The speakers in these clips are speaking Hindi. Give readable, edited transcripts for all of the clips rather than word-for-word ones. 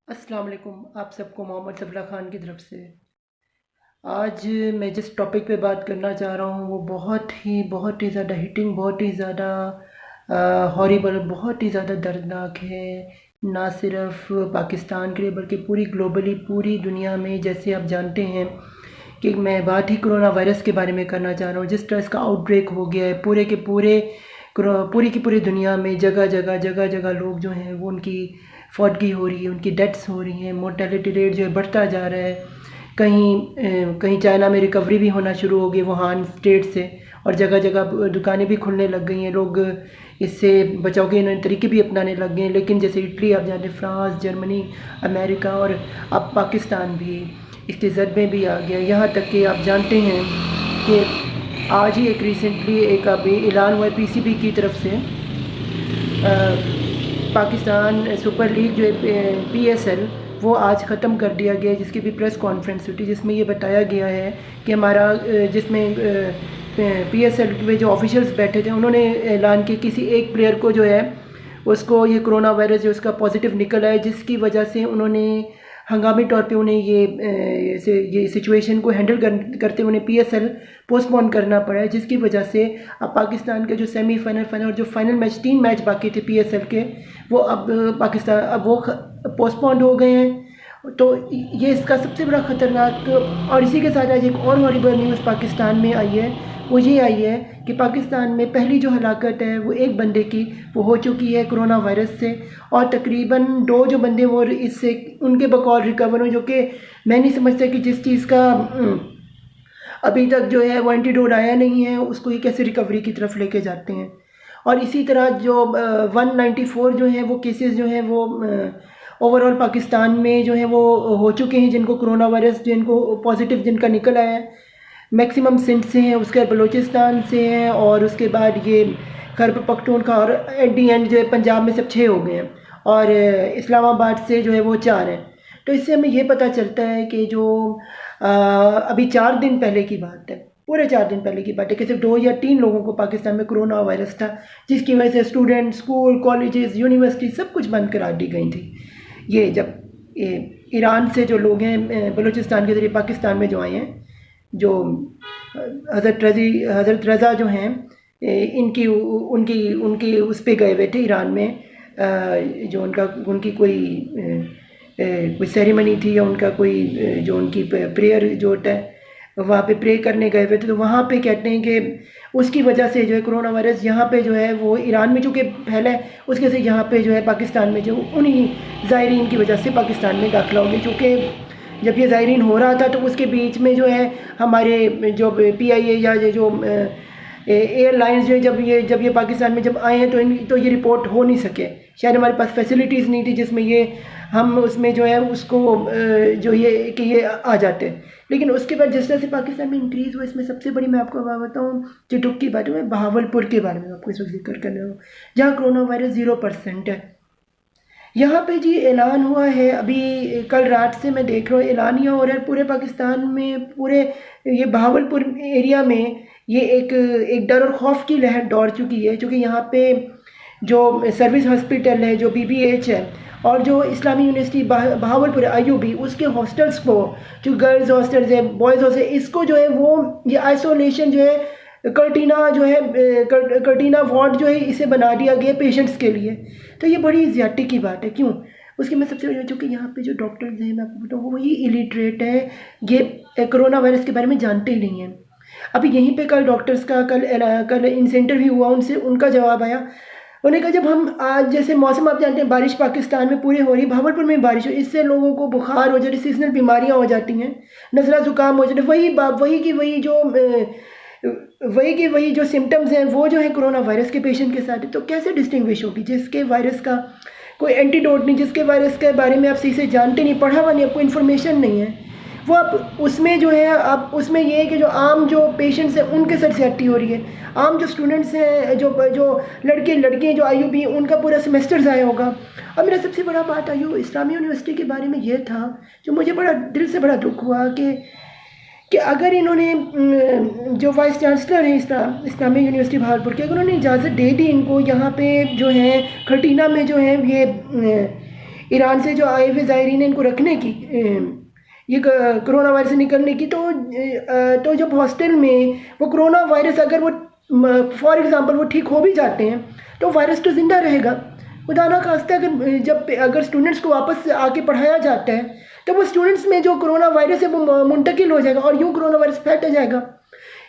अस्सलाम वालेकुम। आप सबको मोहम्मद सफला ख़ान की तरफ से आज मैं जिस टॉपिक पे बात करना चाह रहा हूँ वो बहुत ही ज़्यादा हिटिंग, बहुत ही ज़्यादा हॉरिबल, बहुत ही ज़्यादा दर्दनाक है। ना सिर्फ पाकिस्तान के लिए बल्कि पूरी ग्लोबली, पूरी दुनिया में। जैसे आप जानते हैं कि मैं बात ही कोरोना वायरस के बारे में करना चाह रहा हूँ। जिस तरह इसका आउटब्रेक हो गया है पूरे के पूरे पूरी की पूरी दुनिया में, जगह जगह लोग जो हैं वो उनकी फौतगी हो रही है, उनकी डेथ्स हो रही हैं, मोर्टेलिटी रेट जो है बढ़ता जा रहा है। कहीं चाइना में रिकवरी भी होना शुरू हो गई वुहान स्टेट से, और जगह जगह दुकानें भी खुलने लग गई हैं। लोग इससे बचाव के नए तरीके भी अपनाने लग गए हैं। लेकिन जैसे इटली, आप जानते हैं, फ्रांस, जर्मनी, अमेरिका और अब पाकिस्तान भी इसके जद में भी आ गया। यहाँ तक कि आप जानते हैं कि आज ही एक रिसेंटली एक अभी ऐलान हुआ है पीसीबी की तरफ से, पाकिस्तान सुपर लीग जो है पीएसएल, वो आज ख़त्म कर दिया गया है। जिसकी भी प्रेस कॉन्फ्रेंस हुई थी जिसमें ये बताया गया है कि हमारा जिसमें पीएसएल में जो ऑफिशियल्स बैठे थे उन्होंने ऐलान किया किसी एक प्लेयर को जो है उसको ये कोरोना वायरस जो उसका पॉजिटिव निकल आया, जिसकी वजह से उन्होंने हंगामी तौर पे उन्हें ये सिचुएशन को हैंडल करते उन्हें पीएसएल पोस्टपोन करना पड़ा है। जिसकी वजह से अब पाकिस्तान के जो सेमीफाइनल, फाइनल और जो फाइनल मैच, 3 मैच बाकी थे पीएसएल के, वो अब पोस्टपोन्ड हो गए हैं। तो ये इसका सबसे बड़ा ख़तरनाक, और इसी के साथ आज एक और हॉरिबल न्यूज़ पाकिस्तान में आई है। वो ये आई है कि पाकिस्तान में पहली जो हलाकत है वो एक बंदे की वो हो चुकी है कोरोना वायरस से, और तकरीबन 2 जो बंदे वो इससे उनके बकौल रिकवर हुए, जो कि मैं नहीं समझता कि जिस चीज़ का अभी तक जो है वो एंटीडोट आया नहीं है उसको ये कैसे रिकवरी की तरफ लेके जाते हैं। और इसी तरह जो 194 जो हैं वो केसेस जो हैं वो ओवरऑल पाकिस्तान में जो है वो हो चुके हैं, जिनको कोरोना वायरस जिनको पॉजिटिव जिनका निकल आया है। मैक्सिमम सिंध से हैं, उसके बाद बलूचिस्तान से हैं, और उसके बाद ये खैबर पख्तूनख्वा, और एट दी एंड जो है पंजाब में सब 6 हो गए हैं, और इस्लामाबाद से जो है वो 4 हैं। तो इससे हमें ये पता चलता है कि जो अभी 4 दिन पहले की बात है, पूरे 4 दिन पहले की बात है कि सिर्फ 2 या 3 लोगों को पाकिस्तान में कोरोना वायरस था, जिसकी वजह से स्टूडेंट, स्कूल, कॉलेजेस, यूनिवर्सिटी सब कुछ बंद करा दी गई थी। ये जब ईरान से जो लोग हैं बलूचिस्तान के ज़रिए पाकिस्तान में जो आए हैं, जो हज़रत रज़ा जो हैं, इनकी उनकी उनकी उस पे गए हुए थे ईरान में, जो उनकी कोई सेरेमनी थी, या उनका कोई जो उनकी प्रेयर जो होता है वहाँ पे प्रे करने गए हुए थे। तो वहाँ पे कहते हैं कि उसकी वजह से जो है कोरोना वायरस यहाँ पे जो है वो ईरान में चूँकि फैला है, उसकी वजह से यहाँ पे जो है पाकिस्तान में जो उन्हीं ज़ायरीन की वजह से पाकिस्तान में दाखिला हो गया। चूँकि जब ये ज़ायरीन हो रहा था तो उसके बीच में जो है हमारे जो पीआईए या ये जो एयरलाइंस जो है जब ये पाकिस्तान में जब आए हैं तो ये रिपोर्ट हो नहीं सके। शायद हमारे पास फैसिलिटीज़ नहीं थी जिसमें ये हम उसमें जो है उसको जो ये आ जाते। लेकिन उसके बाद जिस तरह से पाकिस्तान में इंक्रीज़ हुआ, इसमें सबसे बड़ी मैं आपको बात बताऊँ, चुटुक की बात है, मैं बहावलपुर के बारे में आपको इस वक्त जिक्र कर रहा हूँ, जहाँ कोरोना वायरस 0% है। यहाँ पे जी ऐलान हुआ है, अभी कल रात से मैं देख रहा हूँ ऐलान हो रहा है पूरे पाकिस्तान में, पूरे ये बहावलपुर एरिया में ये एक डर और खौफ की लहर दौड़ चुकी है। क्योंकि यहाँ पे जो सर्विस हॉस्पिटल है, जो बीबीएच है, और जो इस्लामी यूनिवर्सिटी बहावलपुर आईयूबी, उसके हॉस्टल्स को, जो गर्ल्स हॉस्टल्स है, बॉयज़ हॉस्टल, इसको जो है वो ये आइसोलेशन जो है कर्टीना जो है कर्टीना वार्ड जो है इसे बना दिया गया पेशेंट्स के लिए। तो ये बड़ी ज़्यादती की बात है। क्यों? उसकी मैं सबसे बड़ी, चूँकि यहाँ पे जो डॉक्टर्स हैं मैं आपको बताऊँ वो वही इलिटरेट है, ये कोरोना वायरस के बारे में जानते ही नहीं हैं। अभी यहीं पे कल डॉक्टर्स का कल इनसे इंटरव्यू हुआ, उनसे उनका जवाब आया। उन्होंने कहा जब हम आज जैसे मौसम आप जानते हैं, बारिश पाकिस्तान में पूरे हो रही, भावलपुर में बारिश हो, इससे लोगों को बुखार हो जाती, सीजनल बीमारियाँ हो जाती हैं, नज़ला ज़ुकाम हो जाते, वही की वही जो सिम्टम्स हैं वो जो है कोरोना वायरस के पेशेंट के साथ है। तो कैसे डिस्टिंग्विश होगी जिसके वायरस का कोई एंटीडोट नहीं, जिसके वायरस के बारे में आप सही से जानते नहीं, पढ़ा हुआ नहीं, आपको इन्फॉर्मेशन नहीं है, वो आप उसमें जो है आप उसमें ये है कि जो आम जो पेशेंट्स हैं उनके साथ ज्यादती हो रही है। आम जो स्टूडेंट्स हैं, जो लड़के लड़कियाँ जो आईयूबी, उनका पूरा सेमेस्टर ज़ाया होगा। और मेरा सबसे बड़ा बात इस्लामी यूनिवर्सिटी के बारे में ये था, जो मुझे बड़ा दिल से बड़ा दुख हुआ कि अगर इन्होंने जो वाइस चांसलर हैं इस्लामी यूनिवर्सिटी भागलपुर के, अगर उन्होंने इजाज़त दे दी इनको यहाँ पे जो है खटीना में जो है ये ईरान से जो आए हुए ज़ायरीन हैं इनको रखने की, ये कोरोना वायरस से निकलने की, तो जब हॉस्टल में वो कोरोना वायरस अगर वो फॉर एग्ज़ाम्पल वो ठीक हो भी जाते हैं तो वायरस तो ज़िंदा रहेगा। खुदा ना खास्ता अगर स्टूडेंट्स को वापस आके पढ़ाया जाता है तो वो स्टूडेंट्स में जो कोरोना वायरस है वो मुंतकिल हो जाएगा और यूँ कोरोना वायरस फैलता जाएगा।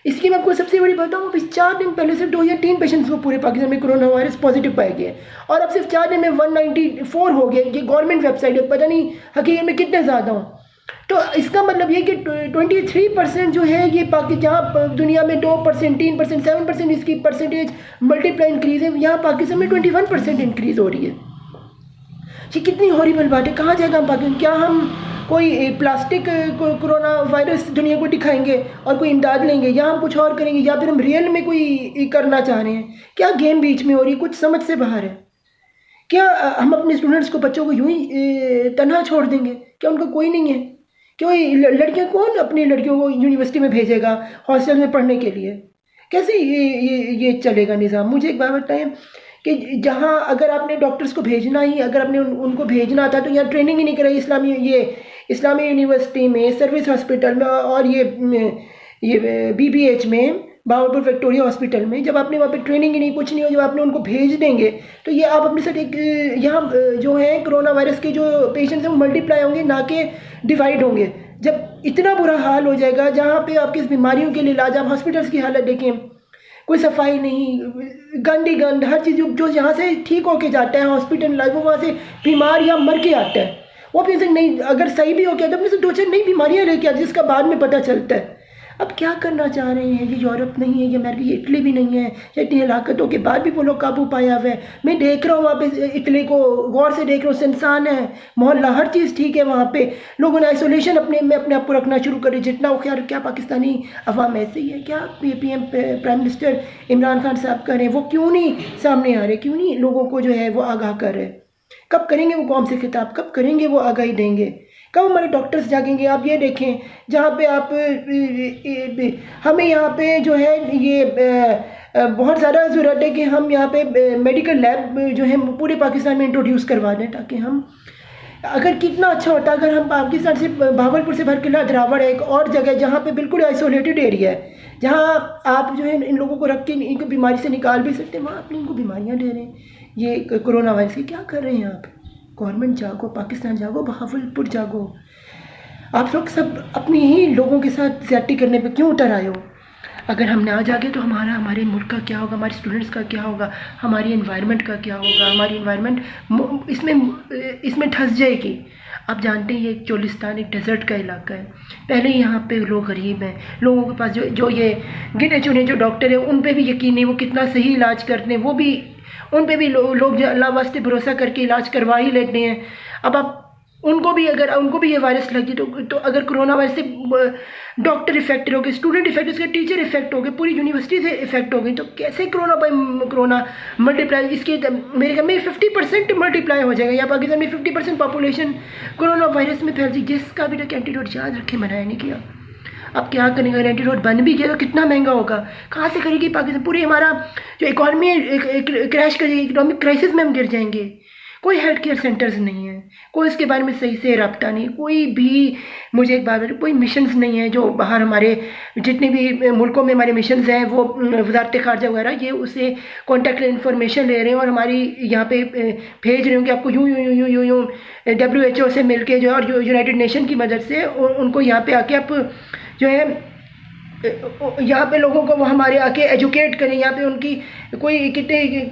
इसकी मैं आपको सबसे बड़ी बताऊँ, अभी 4 दिन पहले सिर्फ 2 या 3 पेशेंट्स को पूरे पाकिस्तान में कोरोना वायरस पॉजिटिव पाए गए और अब सिर्फ 4 दिन में 194 हो गए। ये गवर्नमेंट वेबसाइट है, पता नहीं हकीकत में कितने ज़्यादा हों। तो इसका मतलब ये कि 23% जो है ये जहाँ दुनिया में 2%, 3%, 7% इसकी परसेंटेज मल्टीप्लाई इंक्रीज़ है, यहाँ पाकिस्तान में 21% इंक्रीज़ हो रही है। ये कितनी हॉरिबल बात है। कहाँ जाएगा हम पाकिस्तान? क्या हम कोई प्लास्टिक कोरोना वायरस दुनिया को दिखाएंगे और कोई इमदाद लेंगे, या हम कुछ और करेंगे, या फिर हम रियल में कोई करना चाह रहे हैं? क्या गेम बीच में हो रही है, कुछ समझ से बाहर है। क्या हम अपने स्टूडेंट्स को, बच्चों को यूं ही तनहा छोड़ देंगे? क्या उनका कोई नहीं है? क्यों लड़कियां, कौन अपनी लड़कियों को यूनिवर्सिटी में भेजेगा, हॉस्टल में पढ़ने के लिए? कैसे ये चलेगा निज़ाम? मुझे एक बात बताएं कि जहाँ अगर आपने डॉक्टर्स को भेजना ही, अगर आपने उनको भेजना था तो यहाँ ट्रेनिंग ही नहीं कराई इस्लामी यूनिवर्सिटी में, सर्विस हॉस्पिटल में और ये BBH में, भावलपुर विक्टोरिया हॉस्पिटल में। जब आपने वहाँ पे ट्रेनिंग ही नहीं, कुछ नहीं हो, जब आपने उनको भेज देंगे तो ये आप अपने साथ एक यहाँ जो है कोरोना वायरस के जो पेशेंट्स हैं वो मल्टीप्लाई होंगे, ना कि डिवाइड होंगे। जब इतना बुरा हाल हो जाएगा, जहाँ पे आपकी इस बीमारियों के लिए इलाज, आप हॉस्पिटल्स की हालत देखें, कोई सफाई नहीं, गंद ही गंद, हर चीज़ जो यहाँ से ठीक होके जाता है हॉस्पिटल, वो वहाँ से बीमार या मर के आता है। वो अपने से नहीं, अगर सही भी हो गया तो अपने से 2-4 नई बीमारियाँ लेके आते, जिसका बाद में पता चलता है। अब क्या करना चाह रहे हैं? ये यूरोप नहीं है, ये अमेरिका, ये इटली भी नहीं है, इतनी हलाकतों के बाद भी वो लोग काबू पाया हुआ है। मैं देख रहा हूँ वहाँ पे इटली को गौर से देख रहा हूँ, सुनसान है मोहल्ला, हर चीज़ ठीक है वहाँ पे। लोगों ने आइसोलेशन अपने आप को रखना शुरू करे, जितना वो क्या पाकिस्तानी अवाम ऐसे ही है? क्या PM prime minister Imran Khan साहब कर रहे हैं? वो क्यों नहीं सामने आ रहे? क्यों नहीं लोगों को जो है वो आगाह कर रहे? कब करेंगे वो कौम से खिताब? कब करेंगे वो आगाही देंगे? कब हमारे डॉक्टर्स जागेंगे? आप ये देखें, जहाँ पे आप हमें यहाँ पे जो है ये बहुत ज़्यादा ज़रूरत है कि हम यहाँ पे मेडिकल लैब जो है पूरे पाकिस्तान में इंट्रोड्यूस करवा दें, ताकि हम, अगर कितना अच्छा होता अगर हम पाकिस्तान से, भावलपुर से भर के द्रावड़ है एक और जगह जहाँ पे बिल्कुल आइसोलेटेड एरिया है, जहाँ आप जो है इन लोगों को रख के इनको बीमारी से निकाल भी सकते हैं, वहाँ अपनी इनको बीमारियाँ दे रहे हैं। ये कोरोना वायरस की क्या कर रहे हैं आप? गवर्नमेंट जागो, पाकिस्तान जागो, भावलपुर जागो। आप लोग सब अपने ही लोगों के साथ ज़्यादती करने पे क्यों उतर आए हो? अगर हम ना जागे तो हमारे मुल्क का क्या होगा, हमारे स्टूडेंट्स का क्या होगा, हमारी एनवायरनमेंट का क्या होगा? हमारी एनवायरनमेंट इसमें धंस जाएगी। आप जानते हैं ये चोलिस्तान एक डेजर्ट का इलाका है। पहले यहाँ पे लोग गरीब हैं, लोगों के पास जो ये गिने चुने जो डॉक्टर हैं उन पे भी यकीन नहीं, वो कितना सही इलाज करते हैं, वो भी उन पे भी लोग जो अल्लाह वास्ते भरोसा करके इलाज करवा ही लेते हैं। अब आप उनको भी ये वायरस लगी तो अगर कोरोना वायरस से डॉक्टर इफेक्टेड हो गए, स्टूडेंट इफेक्ट, उसके टीचर इफेक्ट हो गए, पूरी यूनिवर्सिटी से इफेक्ट हो गई, तो कैसे कोरोना मल्टीप्लाई, इसके मेरे ख्याल में 50% मल्टीप्लाई हो जाएगा। यहाँ पाकिस्तान में 50% पॉपुलेशन कोरोना वायरस में फैल जाएगी, जिसका भी तक एंटीडोट याद रखे बनाया नहीं किया। अब क्या करेंगे? अगर एंटीडोट बन भी किया तो कितना महंगा होगा? कहाँ से करेगी पाकिस्तान? पूरी हमारा जो इकॉनमी क्रैश करेगी, इकोनॉमिक क्राइसिस में हम गिर जाएंगे। कोई हेल्थ केयर सेंटर्स नहीं है, कोई इसके बारे में सही से रब्ता नहीं, कोई भी, मुझे एक बात कोई मिशंस नहीं है जो बाहर हमारे जितने भी मुल्कों में हमारे मिशंस हैं वो वजारत खारजा वगैरह ये उससे कॉन्टैक्ट इन्फॉर्मेशन ले रहे हैं और हमारी यहाँ पे भेज रहे हो कि आपको यूँ WHO से मिल के जो है और यूनाइटेड नेशन की मदद से उनको यहाँ पे आके आप जो है यहाँ पे लोगों को वो हमारे आके एजुकेट करें, यहाँ पे उनकी कोई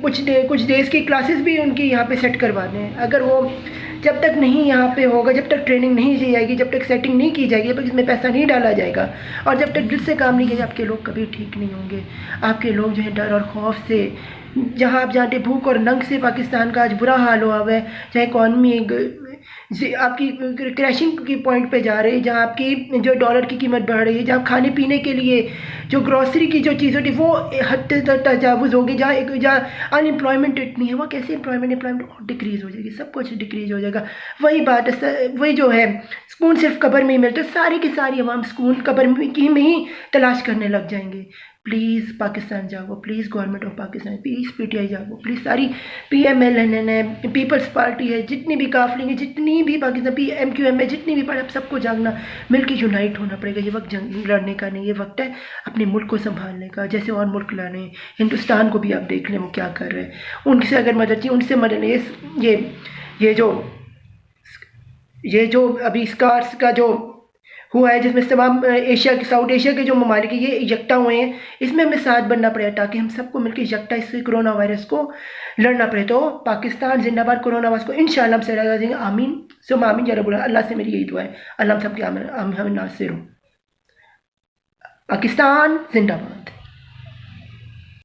कुछ डेज़ की क्लासेस भी उनकी यहाँ पे सेट करवा दें। अगर वो जब तक नहीं यहाँ पे होगा, जब तक ट्रेनिंग नहीं दी जाएगी, जब तक सेटिंग नहीं की जाएगी, जब तक इसमें पैसा नहीं डाला जाएगा और जब तक दिल से काम नहीं किया, आपके लोग कभी ठीक नहीं होंगे। आपके लोग जो है डर और खौफ से, जहाँ आप जानते भूख और नंग से पाकिस्तान का आज बुरा हाल हुआ है, चाहे इकॉनमी आपकी क्रैशिंग की पॉइंट पे जा रही है, जहाँ आपकी जो डॉलर की कीमत बढ़ रही है, जहाँ खाने पीने के लिए जो ग्रॉसरी की जो चीज़ होती है वो हद तक तजावुज़ होगी, जहाँ अनएम्प्लॉयमेंट इतनी है, वहाँ कैसे एम्प्लॉयमेंट डिक्रीज़ हो जाएगी, सब कुछ डिक्रीज़ हो जाएगा। वही बात है, वही जो है सुकून सिर्फ कब्र में ही मिलता है, सारी की सारी अवाम सुकून कब्र में ही तलाश करने लग जाएंगे। प्लीज़ पाकिस्तान जागो, please government of Pakistan, please PTI जागो, प्लीज़ सारी पीएमएलएन है, पीपल्स पार्टी है, जितनी भी काफिले हैं, जितनी भी पाकिस्तान पीएमक्यूएम है, जितनी भी पार्टी, सबको जागना, मिलकर यूनाइट होना पड़ेगा। ये वक्त जंग लड़ने का नहीं, ये वक्त है अपने मुल्क को संभालने का। जैसे और मुल्क लड़े, हिंदुस्तान को भी आप देख लें वो क्या कर रहे हैं, उनसे अगर मदद चाहिए उनसे मदद नहीं। ये जो अभी स्कार्स का जो हुआ है, जिसमें तमाम एशिया के, साउथ एशिया के जो ममालिक ये इकट्ठा हुए हैं, इसमें हमें साथ बनना पड़ेगा ताकि हम सबको मिलकर इकट्ठा इस कोरोना वायरस को लड़ना पड़े। तो पाकिस्तान जिंदाबाद, कोरोना वायरस को इंशाअल्लाह हम से लगा देंगे। आमीन सुम आमीन या रब्बुल आलमीन। अल्लाह से मेरी यही दुआ है, अल्लाह हम सबके हमें नासिर हो। पाकिस्तान जिंदाबाद।